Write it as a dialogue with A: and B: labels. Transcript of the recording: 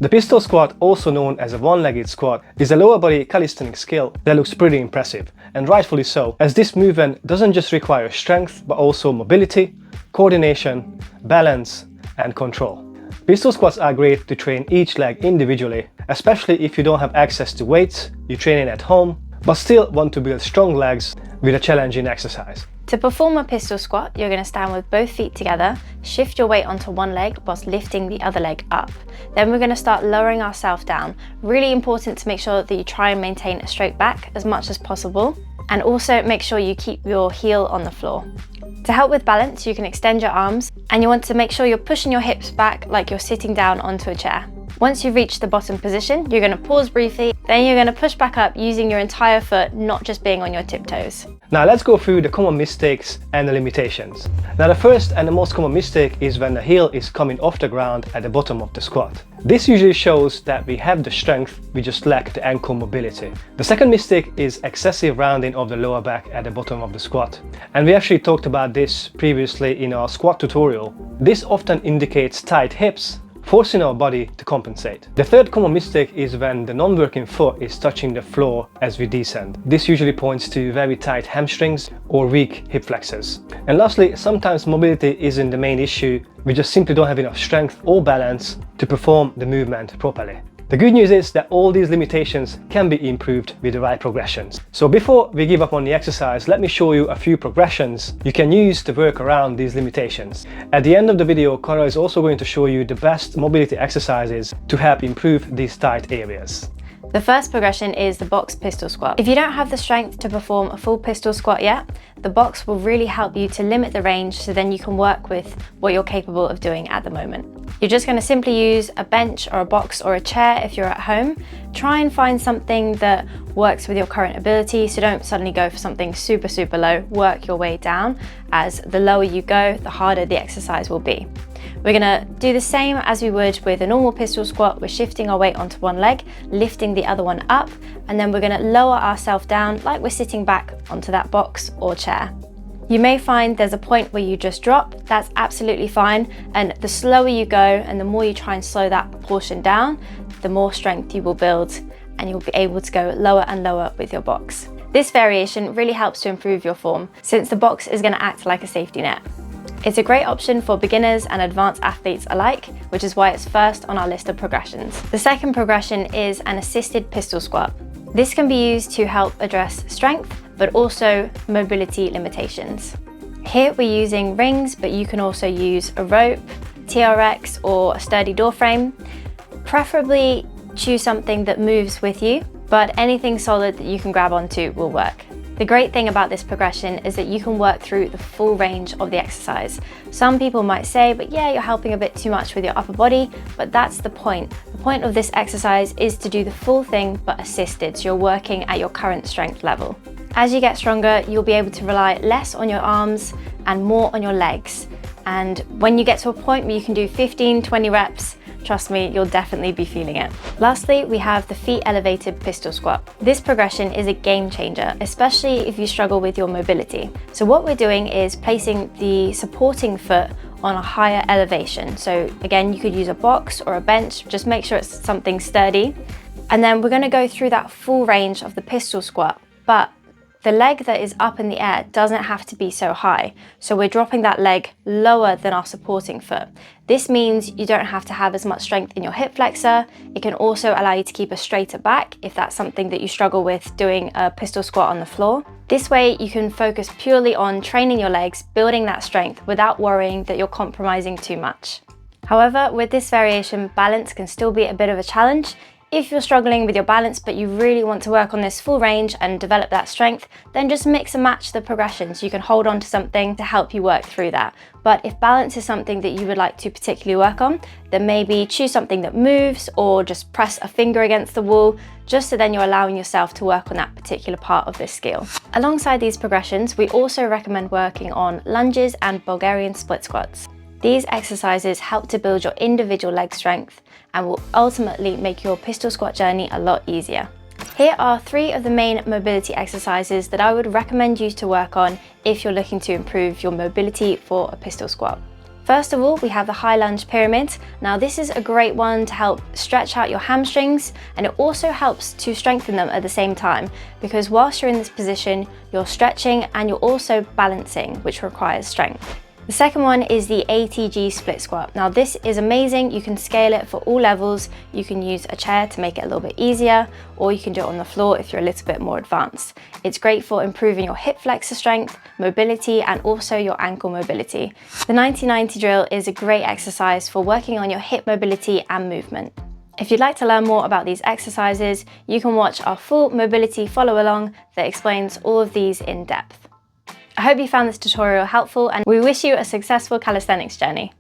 A: The pistol squat, also known as a one-legged squat, is a lower body calisthenics skill that looks pretty impressive, and rightfully so, as this movement doesn't just require strength but also mobility, coordination, balance and control. Pistol squats are great to train each leg individually, especially if you don't have access to weights, you're training at home, but still want to build strong legs with a challenging exercise.
B: To perform a pistol squat, you're going to stand with both feet together, shift your weight onto one leg whilst lifting the other leg up. Then we're going to start lowering ourselves down. Really important to make sure that you try and maintain a straight back as much as possible, and also make sure you keep your heel on the floor. To help with balance, you can extend your arms, and you want to make sure you're pushing your hips back like you're sitting down onto a chair. Once you've reached the bottom position, you're going to pause briefly, then you're going to push back up using your entire foot, not just being on your tiptoes.
A: Now let's go through the common mistakes and the limitations. Now the first and the most common mistake is when the heel is coming off the ground at the bottom of the squat. This usually shows that we have the strength, we just lack the ankle mobility. The second mistake is excessive rounding of the lower back at the bottom of the squat. And we actually talked about this previously in our squat tutorial. This often indicates tight hips, forcing our body to compensate. The third common mistake is when the non-working foot is touching the floor as we descend. This usually points to very tight hamstrings or weak hip flexors. And lastly, sometimes mobility isn't the main issue, we just simply don't have enough strength or balance to perform the movement properly. The good news is that all these limitations can be improved with the right progressions. So before we give up on the exercise, let me show you a few progressions you can use to work around these limitations. At the end of the video, Cara is also going to show you the best mobility exercises to help improve these tight areas.
B: The first progression is the box pistol squat. If you don't have the strength to perform a full pistol squat yet, the box will really help you to limit the range so then you can work with what you're capable of doing at the moment. You're just going to simply use a bench or a box or a chair if you're at home. Try and find something that works with your current ability, so don't suddenly go for something super low. Work your way down, as the lower you go, the harder the exercise will be. We're gonna do the same as we would with a normal pistol squat. We're shifting our weight onto one leg, lifting the other one up, and then we're gonna lower ourselves down like we're sitting back onto that box or chair. You may find there's a point where you just drop. That's absolutely fine. And the slower you go and the more you try and slow that proportion down, the more strength you will build and you'll be able to go lower and lower with your box. This variation really helps to improve your form since the box is gonna act like a safety net. It's a great option for beginners and advanced athletes alike, which is why it's first on our list of progressions. The second progression is an assisted pistol squat. This can be used to help address strength, but also mobility limitations. Here we're using rings, but you can also use a rope, TRX, or a sturdy door frame. Preferably choose something that moves with you, but anything solid that you can grab onto will work. The great thing about this progression is that you can work through the full range of the exercise. Some people might say, but yeah, you're helping a bit too much with your upper body, but that's the point. The point of this exercise is to do the full thing, but assisted, so you're working at your current strength level. As you get stronger, you'll be able to rely less on your arms and more on your legs. And when you get to a point where you can do 15-20 reps, trust me, you'll definitely be feeling it. Lastly, we have the feet elevated pistol squat. This progression is a game changer, especially if you struggle with your mobility. So what we're doing is placing the supporting foot on a higher elevation. So again, you could use a box or a bench, just make sure it's something sturdy. And then we're gonna go through that full range of the pistol squat, but the leg that is up in the air doesn't have to be so high. So we're dropping that leg lower than our supporting foot. This means you don't have to have as much strength in your hip flexor. It can also allow you to keep a straighter back if that's something that you struggle with doing a pistol squat on the floor. This way you can focus purely on training your legs, building that strength without worrying that you're compromising too much. However, with this variation, balance can still be a bit of a challenge. If you're struggling with your balance but you really want to work on this full range and develop that strength, then just mix and match the progressions. You can hold on to something to help you work through that. But if balance is something that you would like to particularly work on, then maybe choose something that moves or just press a finger against the wall, just so then you're allowing yourself to work on that particular part of this skill. Alongside these progressions, we also recommend working on lunges and Bulgarian split squats. These exercises help to build your individual leg strength and will ultimately make your pistol squat journey a lot easier. Here are 3 of the main mobility exercises that I would recommend you to work on if you're looking to improve your mobility for a pistol squat. First of all, we have the high lunge pyramid. Now this is a great one to help stretch out your hamstrings, and it also helps to strengthen them at the same time, because whilst you're in this position, you're stretching and you're also balancing, which requires strength. The second one is the ATG split squat. Now this is amazing. You can scale it for all levels. You can use a chair to make it a little bit easier, or you can do it on the floor if you're a little bit more advanced. It's great for improving your hip flexor strength, mobility, and also your ankle mobility. The 90-90 drill is a great exercise for working on your hip mobility and movement. If you'd like to learn more about these exercises, you can watch our full mobility follow along that explains all of these in depth. I hope you found this tutorial helpful, and we wish you a successful calisthenics journey.